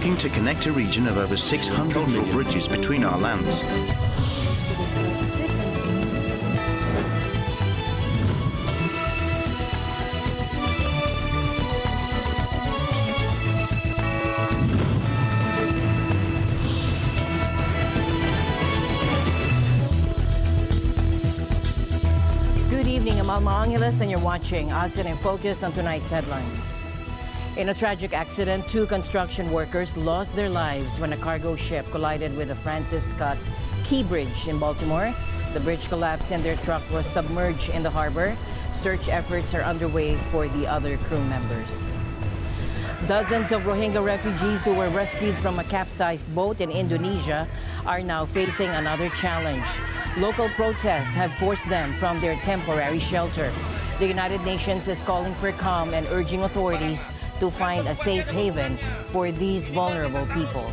looking to connect a region of over 600 cultural bridges between our lands. Good evening, I'm Alma Angeles and you're watching ASEAN in Focus on tonight's headlines. In a tragic accident, 2 construction workers lost their lives when a cargo ship collided with the Francis Scott Key Bridge in Baltimore. The bridge collapsed and their truck was submerged in the harbor. Search efforts are underway for the other crew members. Dozens of Rohingya refugees who were rescued from a capsized boat in Indonesia are now facing another challenge. Local protests have forced them from their temporary shelter. The United Nations is calling for calm and urging authorities to find a safe haven for these vulnerable people.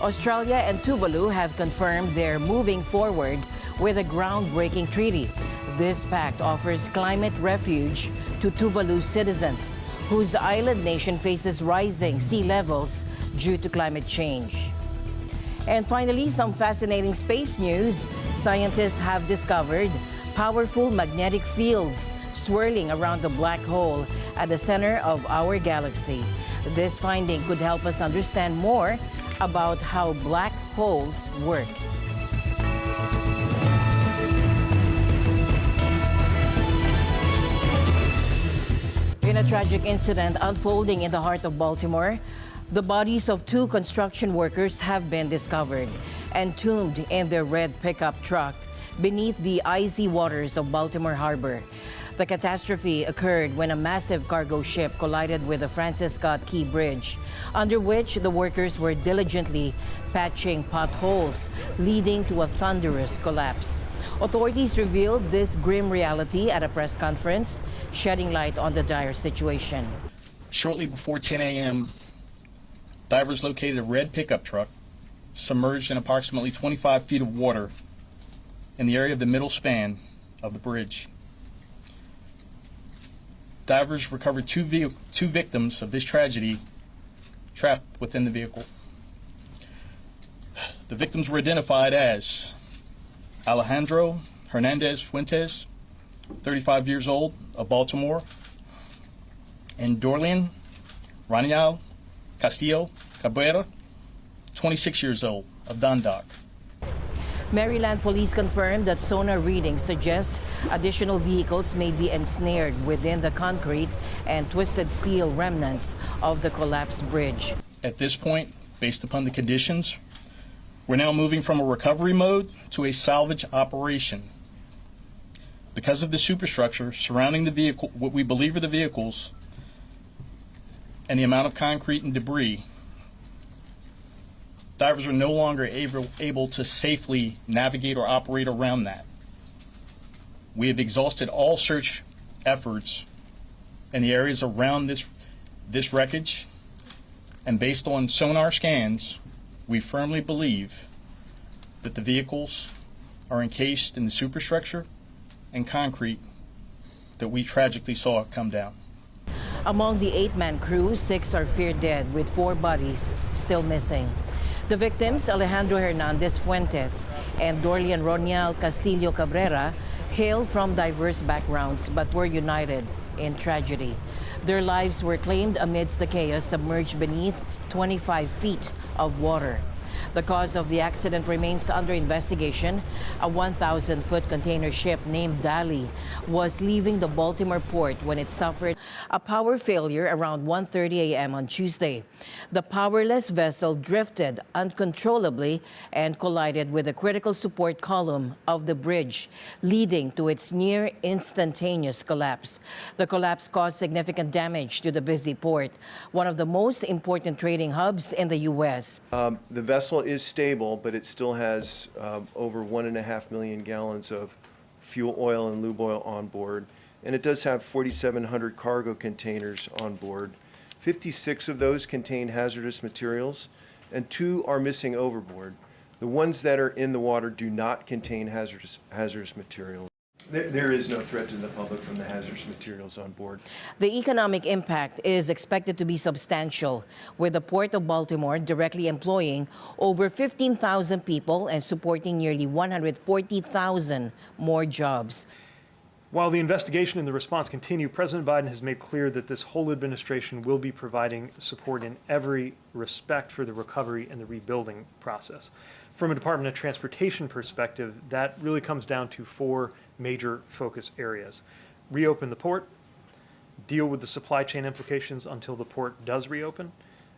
Australia and Tuvalu have confirmed they're moving forward with a groundbreaking treaty. This pact offers climate refuge to Tuvalu citizens, whose island nation faces rising sea levels due to climate change. And finally, some fascinating space news. Scientists have discovered powerful magnetic fields swirling around the black hole at the center of our galaxy. This finding could help us understand more about how black holes work. In a tragic incident unfolding in the heart of Baltimore, the bodies of 2 construction workers have been discovered, entombed in their red pickup truck beneath the icy waters of Baltimore Harbor. The catastrophe occurred when a massive cargo ship collided with the Francis Scott Key Bridge, under which the workers were diligently patching potholes, leading to a thunderous collapse. Authorities revealed this grim reality at a press conference, shedding light on the dire situation. Shortly before 10 a.m., divers located a red pickup truck submerged in approximately 25 feet of water in the area of the middle span of the bridge. Divers recovered two victims of this tragedy trapped within the vehicle. The victims were identified as Alejandro Hernandez Fuentes, 35 years old, of Baltimore, and Dorlian Ranial Castillo Cabrera, 26 years old, of Dundalk. Maryland police confirmed that sonar readings suggest additional vehicles may be ensnared within the concrete and twisted steel remnants of the collapsed bridge. At this point, based upon the conditions, we're now moving from a recovery mode to a salvage operation. Because of the superstructure surrounding the vehicle, what we believe are the vehicles, and the amount of concrete and debris, divers are no longer able to safely navigate or operate around that. We have exhausted all search efforts in the areas around this wreckage, and based on sonar scans, we firmly believe that the vehicles are encased in the superstructure and concrete that we tragically saw come down. Among the 8-man crew, 6 are feared dead, with 4 bodies still missing. The victims, Alejandro Hernandez Fuentes and Dorlian Ronial Castillo Cabrera, hail from diverse backgrounds but were united in tragedy. Their lives were claimed amidst the chaos, submerged beneath 25 feet of water. The cause of the accident remains under investigation. A 1,000-foot container ship named Dali was leaving the Baltimore port when it suffered a power failure around 1:30 a.m. on Tuesday. The powerless vessel drifted uncontrollably and collided with the critical support column of the bridge, leading to its near instantaneous collapse. The collapse caused significant damage to the busy port, one of the most important trading hubs in the U.S. The vessel is stable, but it still has over 1.5 million gallons of fuel oil and lube oil on board. And it does have 4,700 cargo containers on board. 56 of those contain hazardous materials, and 2 are missing overboard. The ones that are in the water do not contain hazardous materials. There is no threat to the public from the hazardous materials on board. The economic impact is expected to be substantial, with the Port of Baltimore directly employing over 15,000 people and supporting nearly 140,000 more jobs. While the investigation and the response continue, President Biden has made clear that this whole administration will be providing support in every respect for the recovery and the rebuilding process. From a Department of Transportation perspective, that really comes down to 4 major focus areas. Reopen the port, deal with the supply chain implications until the port does reopen,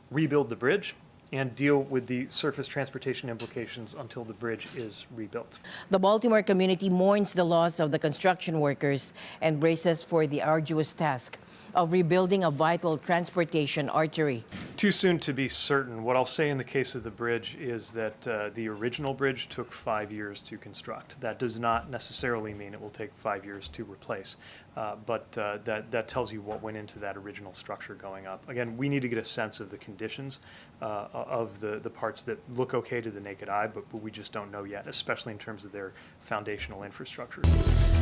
rebuild the bridge, and deal with the surface transportation implications until the bridge is rebuilt. The Baltimore community mourns the loss of the construction workers and braces for the arduous task of rebuilding a vital transportation artery. Too soon to be certain. What I'll say in the case of the bridge is that the original bridge took 5 years to construct. That does not necessarily mean it will take 5 years to replace, but that tells you what went into that original structure going up. Again, we need to get a sense of the conditions of the parts that look okay to the naked eye, but we just don't know yet, especially in terms of their foundational infrastructure.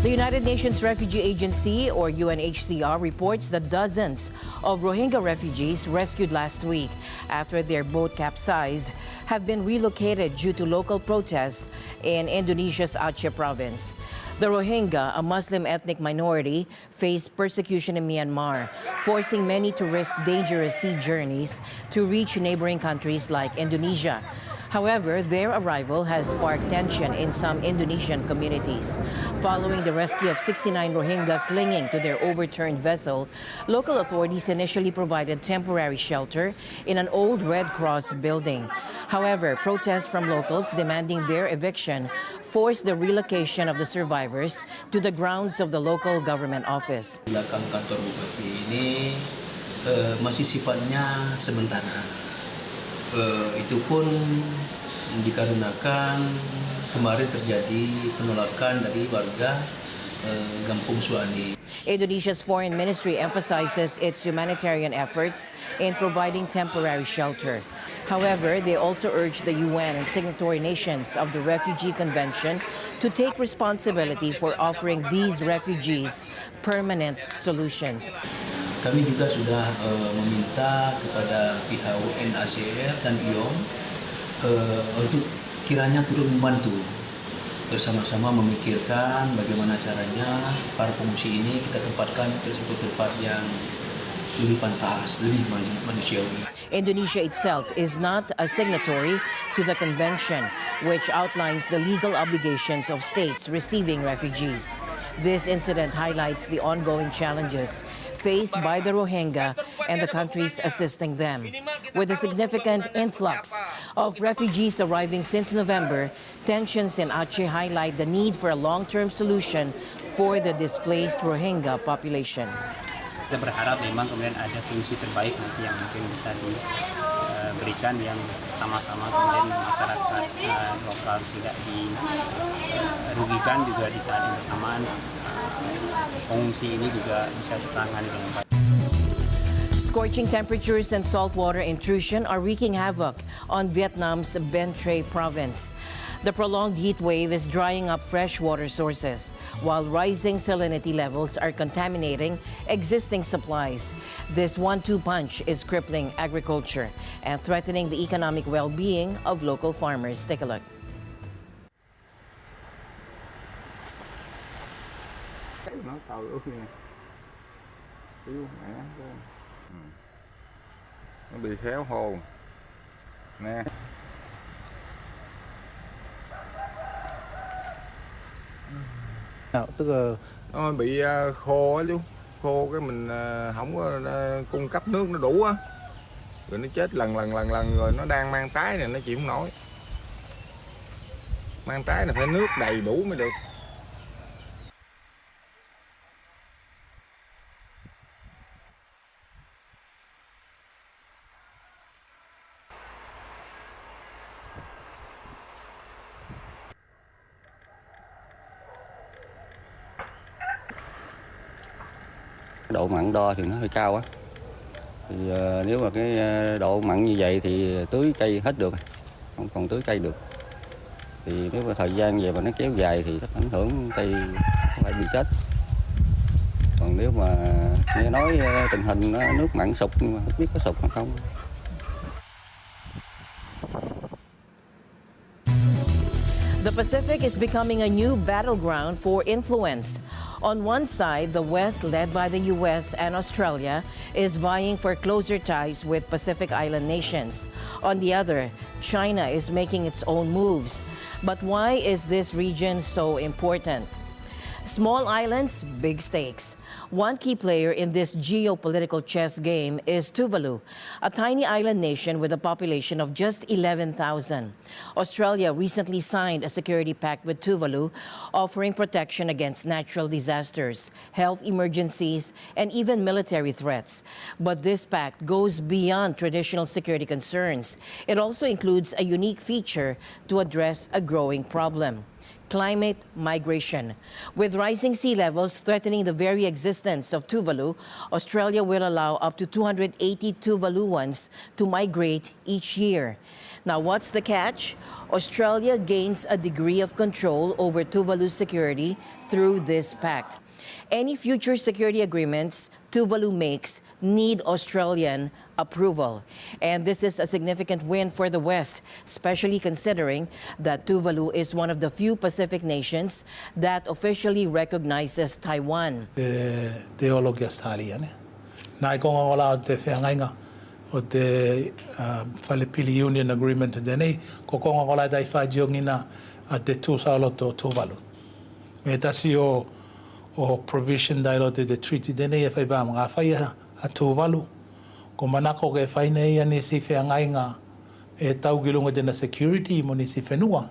The United Nations Refugee Agency, or UNHCR, reports that dozens of Rohingya refugees rescued last week after their boat capsized have been relocated due to local protests in Indonesia's Aceh province. The Rohingya, a Muslim ethnic minority, face persecution in Myanmar, forcing many to risk dangerous sea journeys to reach neighboring countries like Indonesia. However, their arrival has sparked tension in some Indonesian communities. Following the rescue of 69 Rohingya clinging to their overturned vessel, local authorities initially provided temporary shelter in an old Red Cross building. However, protests from locals demanding their eviction forced the relocation of the survivors to the grounds of the local government office. Belakang kantor Bupati ini masih sifatnya sementara. Itu pun dikarenakan kemarin terjadi penolakan dari warga Kampung Suani. Indonesia's foreign ministry emphasizes its humanitarian efforts in providing temporary shelter. However, they also urge the UN and signatory nations of the Refugee Convention to take responsibility for offering these refugees permanent solutions. Kami juga sudah meminta kepada pihak UNHCR dan IOM untuk kiranya turut membantu bersama-sama memikirkan bagaimana caranya para pengungsi ini kita tempatkan ke satu tempat yang lebih pantas, lebih manusiawi. Indonesia itself is not a signatory to the convention, which outlines the legal obligations of states receiving refugees. This incident highlights the ongoing challenges faced by the Rohingya and the countries assisting them. With a significant influx of refugees arriving since November, tensions in Aceh highlight the need for a long-term solution for the displaced Rohingya population. Kita berharap memang kemudian ada solusi terbaik nanti yang mungkin bisa diberikan yang sama-sama kemudian masyarakat lokal tidak dirugikan juga di saat yang bersamaan pengungsi ini juga bisa ditangani dengan baik. Scorching temperatures and saltwater intrusion are wreaking havoc on Vietnam's Bến Tre province. The prolonged heat wave is drying up freshwater sources, while rising salinity levels are contaminating existing supplies. This 1-2 punch is crippling agriculture and threatening the economic well-being of local farmers. Take a look. Nó bị khéo hồ nè. Tức là Nó bị khô á chú, khô cái mình không có cung cấp nước nó đủ á, rồi nó chết lần rồi nó đang mang tái này nó chịu không nổi, mang tái là phải nước đầy đủ mới được. Độ mặn đo thì nó hơi cao á, thì nếu mà cái độ mặn như vậy thì tưới cây hết được, không còn tưới cây được, Thì nếu mà thời gian về mà nó kéo dài thì chắc ảnh hưởng thì phải bị chết. Còn nếu mà nghe nói tình hình nó nước mặn sụt nhưng mà không biết có sụt hay không. The Pacific is becoming a new battleground for influence. On one side, the West, led by the U.S. and Australia, is vying for closer ties with Pacific Island nations. On the other, China is making its own moves. But why is this region so important? Small islands, big stakes. One key player in this geopolitical chess game is Tuvalu, a tiny island nation with a population of just 11,000. Australia recently signed a security pact with Tuvalu, offering protection against natural disasters, health emergencies, and even military threats. But this pact goes beyond traditional security concerns. It also includes a unique feature to address a growing problem: climate migration. With rising sea levels threatening the very existence of Tuvalu, Australia will allow up to 280 Tuvaluans to migrate each year. Now, what's the catch? Australia gains a degree of control over Tuvalu's security through this pact. Any future security agreements Tuvalu makes need Australian approval. And this is a significant win for the West, especially considering that Tuvalu is one of the few Pacific nations that officially recognizes Taiwan. Teologi Australian. Nai konga wala te whengainga o te Whalepili Union Agreement dene, ko konga wala dai whajiongina a te tūsaloto Tuvalu. Me tasi o provision dai lo te treaty dene e whaiba mga whaia a Tuvalu. Ko manako ke whaine ia ni si whengainga e taugilunga dena security mo ni si whenua.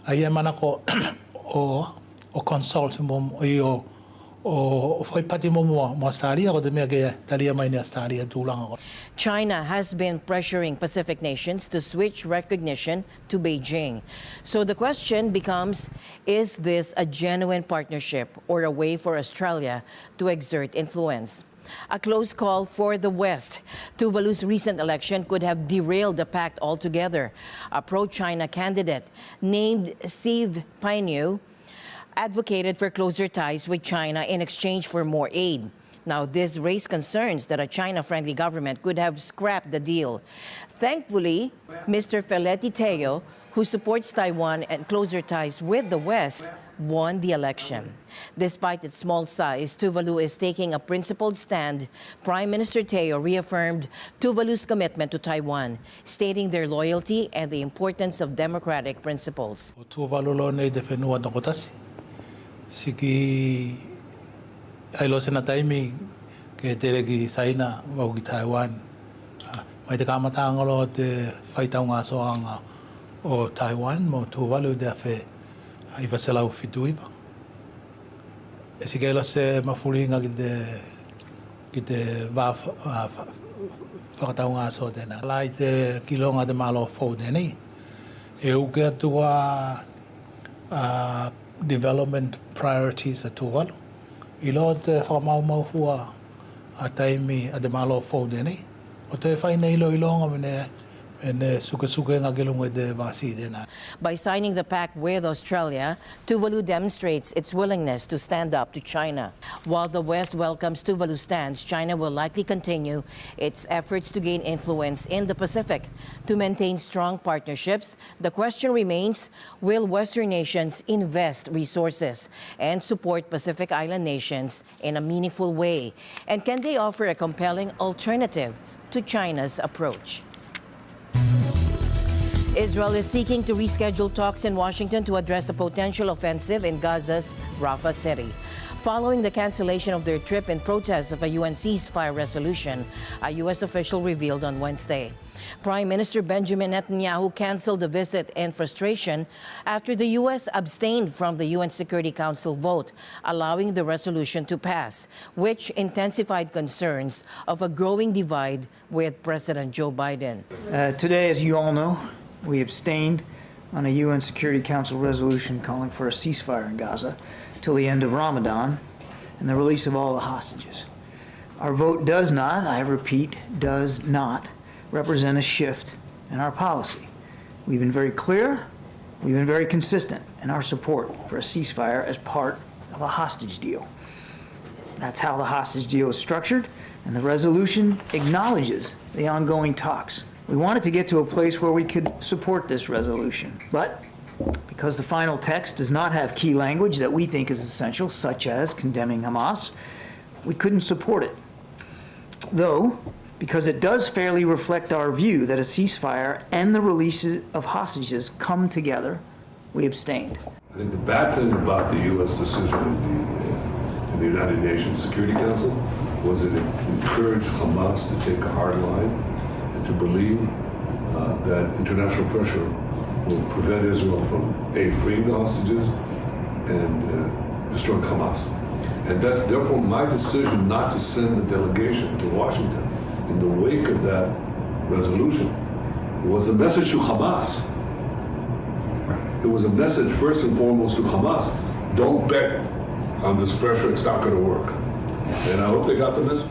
Ai e manako o consult mo o whaipati mo Australia ko te mea ke talia mai ni Australia tūlanga. China has been pressuring Pacific nations to switch recognition to Beijing. So the question becomes, is this a genuine partnership or a way for Australia to exert influence? A close call for the West. Tuvalu's recent election could have derailed the pact altogether. A pro-China candidate named Steve Paineau advocated for closer ties with China in exchange for more aid. Now, this raised concerns that a China-friendly government could have scrapped the deal. Thankfully, Mr. Feleti Teo, who supports Taiwan and closer ties with the West, won the election. Despite its small size, Tuvalu is taking a principled stand. Prime Minister Teo reaffirmed Tuvalu's commitment to Taiwan, stating their loyalty and the importance of democratic principles. Tuvalu lo nei de whenua tokotasi. Siki ailo sena taimi ke te regi saina mau ki Taiwan. Mai te kamatanga lo te whaitaunga soanga o Taiwan mo Tuvalu de whe ai vaselau fituiva. E si kailo se mafuringa ki te whakataunga so tēnā. Lai te kilonga te malo fau tēnei. E uke atua development priorities a Tuvalu. I lo te whakamau fua a taimi a te malo fau tēnei. O te whaine ilo ilonga mene By signing the pact with Australia, Tuvalu demonstrates its willingness to stand up to China. While the West welcomes Tuvalu's stance, China will likely continue its efforts to gain influence in the Pacific. To maintain strong partnerships, the question remains, will Western nations invest resources and support Pacific Island nations in a meaningful way? And can they offer a compelling alternative to China's approach? Israel is seeking to reschedule talks in Washington to address a potential offensive in Gaza's Rafah city. Following the cancellation of their trip in protest of a UN ceasefire resolution, a U.S. official revealed on Wednesday. Prime Minister Benjamin Netanyahu canceled the visit in frustration after the U.S. abstained from the UN Security Council vote, allowing the resolution to pass, which intensified concerns of a growing divide with President Joe Biden. Today, as you all know, we abstained on a UN Security Council resolution calling for a ceasefire in Gaza till the end of Ramadan and the release of all the hostages. Our vote does not, I repeat, does not represent a shift in our policy. We've been very clear We've been very consistent in our support for a ceasefire as part of a hostage deal. That's how the hostage deal is structured, and the resolution acknowledges the ongoing talks. We wanted to get to a place where we could support this resolution, but because the final text does not have key language that we think is essential, such as condemning Hamas, we couldn't support it. Though, because it does fairly reflect our view that a ceasefire and the release of hostages come together, we abstained. I think the bad thing about the U.S. decision in the United Nations Security Council was that it encouraged Hamas to take a hard line and to believe that international pressure will prevent Israel from freeing the hostages and destroying Hamas. And that, therefore, my decision not to send the delegation to Washington in the wake of that resolution was a message to Hamas. It was a message, first and foremost, to Hamas. Don't bet on this pressure, it's not going to work. And I hope they got the message.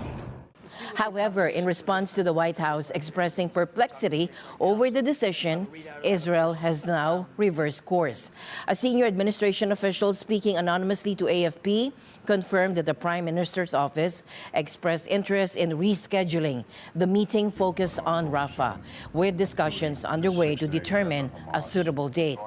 However, in response to the White House expressing perplexity over the decision, Israel has now reversed course. A senior administration official speaking anonymously to AFP confirmed that the Prime Minister's office expressed interest in rescheduling the meeting focused on Rafah, with discussions underway to determine a suitable date.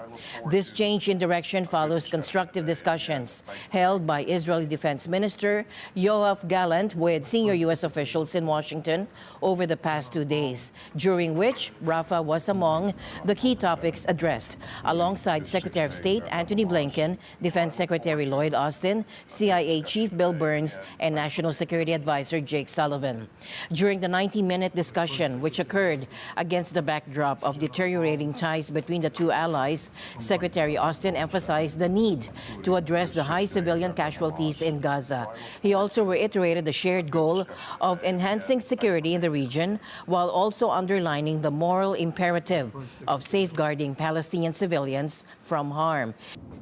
This change in direction follows constructive discussions held by Israeli Defense Minister Yoav Gallant with senior U.S. officials in Washington over the past 2 days, during which Rafah was among the key topics addressed, alongside Secretary of State Antony Blinken, Defense Secretary Lloyd Austin, CIA Chief Bill Burns, and National Security Advisor Jake Sullivan. During the 90-minute discussion, which occurred against the backdrop of deteriorating ties between the two allies, Secretary Austin emphasized the need to address the high civilian casualties in Gaza. He also reiterated the shared goal of enhancing security in the region, while also underlining the moral imperative of safeguarding Palestinian civilians from harm.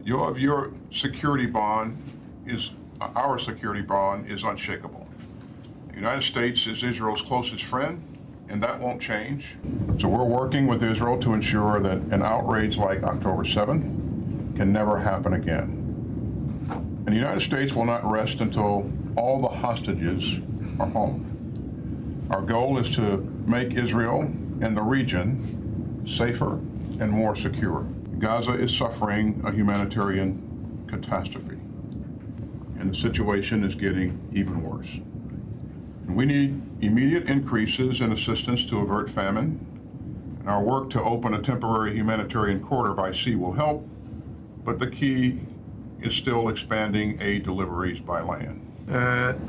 Your security bond is, our security bond is unshakable. The United States is Israel's closest friend, and that won't change. So we're working with Israel to ensure that an outrage like October 7 can never happen again. And the United States will not rest until all the hostages are home. Our goal is to make Israel and the region safer and more secure. Gaza is suffering a humanitarian catastrophe, and the situation is getting even worse. And we need immediate increases in assistance to avert famine, and our work to open a temporary humanitarian corridor by sea will help, but the key is still expanding aid deliveries by land.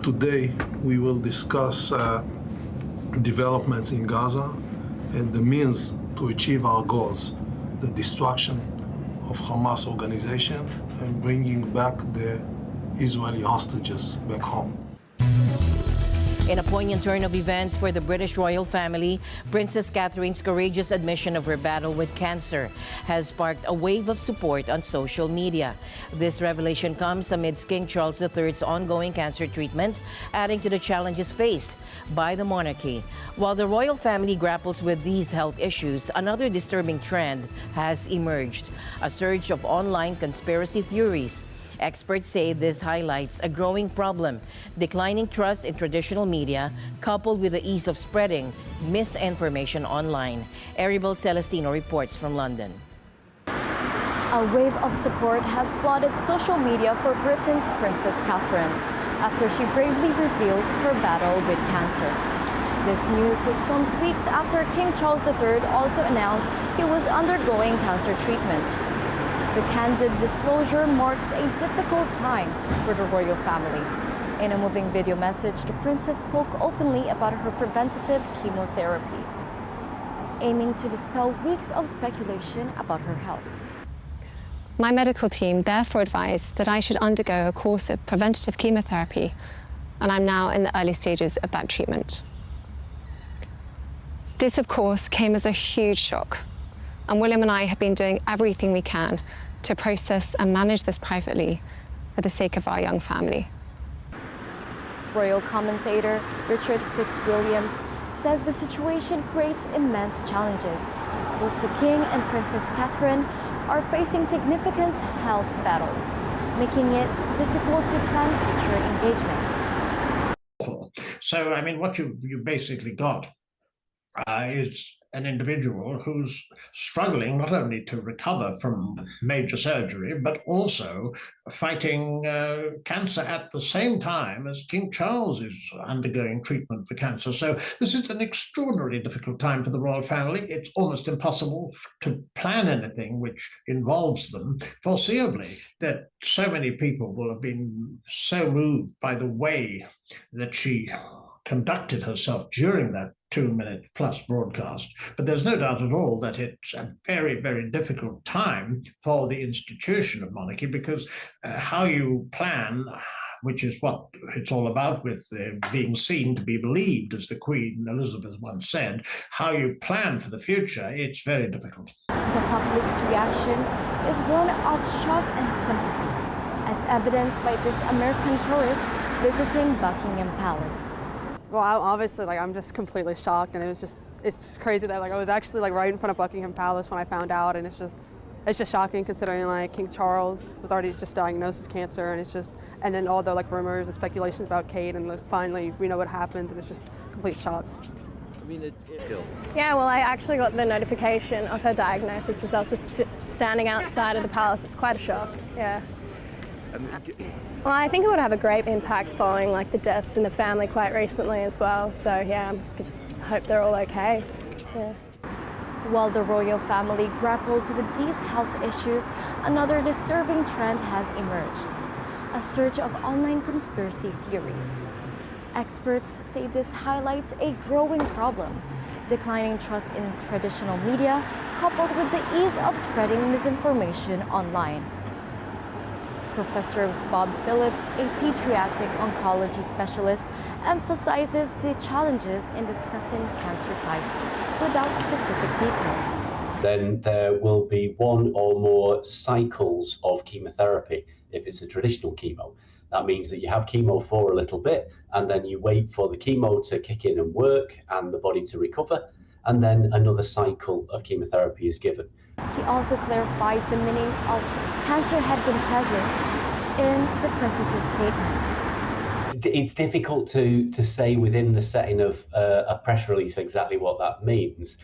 Today we will discuss developments in Gaza and the means to achieve our goals, the destruction of Hamas organization and bringing back the Israeli hostages back home. In a poignant turn of events for the British royal family, Princess Catherine's courageous admission of her battle with cancer has sparked a wave of support on social media. This revelation comes amidst King Charles III's ongoing cancer treatment, adding to the challenges faced by the monarchy. While the royal family grapples with these health issues, another disturbing trend has emerged: a surge of online conspiracy theories. Experts say this highlights a growing problem: declining trust in traditional media, coupled with the ease of spreading misinformation online. Aribel Celestino reports from London. A wave of support has flooded social media for Britain's Princess Catherine after she bravely revealed her battle with cancer. This news just comes weeks after King Charles III also announced he was undergoing cancer treatment. The candid disclosure marks a difficult time for the royal family. In a moving video message, the princess spoke openly about her preventative chemotherapy, aiming to dispel weeks of speculation about her health. My medical team therefore advised that I should undergo a course of preventative chemotherapy, and I'm now in the early stages of that treatment. This, of course, came as a huge shock, and William and I have been doing everything we can to process and manage this privately for the sake of our young family. Royal commentator Richard Fitzwilliams says the situation creates immense challenges. Both the King and Princess Catherine are facing significant health battles, making it difficult to plan future engagements. So, I mean, what you basically got is an individual who's struggling not only to recover from major surgery, but also fighting cancer at the same time as King Charles is undergoing treatment for cancer. So this is an extraordinarily difficult time for the royal family. It's almost impossible to plan anything which involves them foreseeably, that so many people will have been so moved by the way that she conducted herself during that 2-minute plus broadcast. But there's no doubt at all that it's a very, very difficult time for the institution of monarchy, because how you plan, which is what it's all about with being seen to be believed, as the Queen Elizabeth once said, how you plan for the future, it's very difficult. The public's reaction is one of shock and sympathy, as evidenced by this American tourist visiting Buckingham Palace. Well, obviously, I'm just completely shocked, and it's crazy that I was actually right in front of Buckingham Palace when I found out, and it's just shocking considering King Charles was already just diagnosed with cancer, and then all the rumors and speculations about Kate, and finally we know what happened, and it's just complete shock. I mean, Yeah, well, I actually got the notification of her diagnosis as I was just standing outside of the palace. It's quite a shock. Yeah. Well, I think it would have a great impact following the deaths in the family quite recently as well. So yeah, I just hope they're all okay. Yeah. While the royal family grapples with these health issues, another disturbing trend has emerged: a surge of online conspiracy theories. Experts say this highlights a growing problem: declining trust in traditional media, coupled with the ease of spreading misinformation online. Professor Bob Phillips, a pediatric oncology specialist, emphasizes the challenges in discussing cancer types without specific details. Then there will be one or more cycles of chemotherapy if it's a traditional chemo. That means that you have chemo for a little bit, and then you wait for the chemo to kick in and work and the body to recover, and then another cycle of chemotherapy is given. He also clarifies the meaning of cancer had been present in the princess's statement. It's difficult to say within the setting of a press release exactly what that means.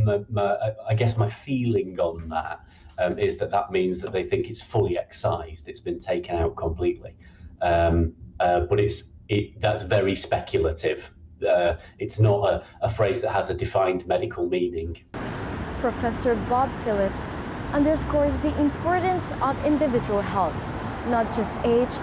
I guess my feeling on that is that means that they think it's fully excised, it's been taken out completely. But that's very speculative. It's not a phrase that has a defined medical meaning. Professor Bob Phillips underscores the importance of individual health, not just age,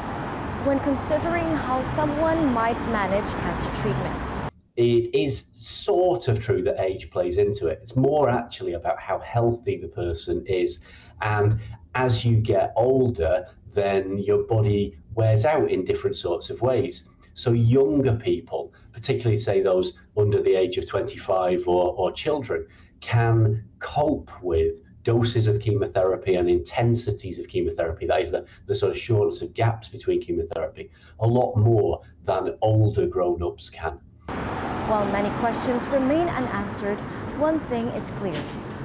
when considering how someone might manage cancer treatment. It is sort of true that age plays into it. It's more actually about how healthy the person is. And as you get older, then your body wears out in different sorts of ways. So younger people, particularly say those under the age of 25 or children, can cope with doses of chemotherapy and intensities of chemotherapy, that is the sort of shortness of gaps between chemotherapy, a lot more than older grown-ups can. While many questions remain unanswered, one thing is clear: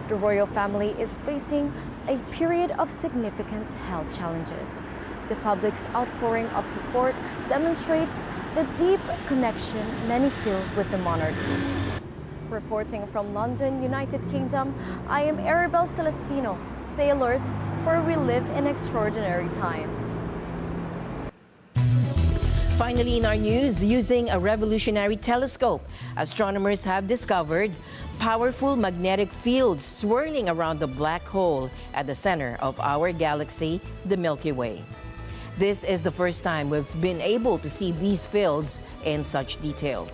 the royal family is facing a period of significant health challenges. The public's outpouring of support demonstrates the deep connection many feel with the monarchy. Reporting from London, United Kingdom, I am Arabelle Celestino. Stay alert, for we live in extraordinary times. Finally in our news, using a revolutionary telescope, astronomers have discovered powerful magnetic fields swirling around the black hole at the center of our galaxy, the Milky Way. This is the first time we've been able to see these fields in such detail.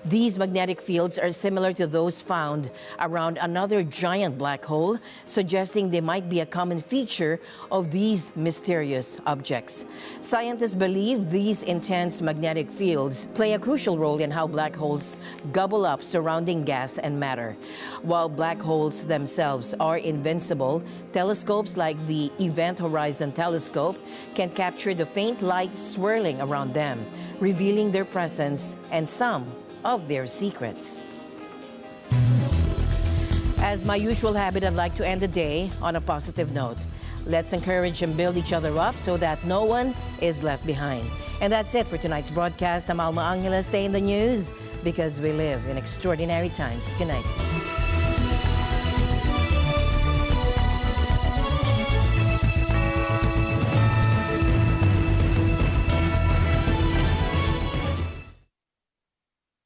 These magnetic fields are similar to those found around another giant black hole, suggesting they might be a common feature of these mysterious objects. Scientists believe these intense magnetic fields play a crucial role in how black holes gobble up surrounding gas and matter. While black holes themselves are invincible, telescopes like the Event Horizon Telescope can capture the faint light swirling around them, revealing their presence and some of their secrets. As my usual habit, I'd like to end the day on a positive note. Let's encourage and build each other up so that no one is left behind. And that's it for tonight's broadcast. I'm Alma Angela. Stay in the news because we live in extraordinary times. Good night.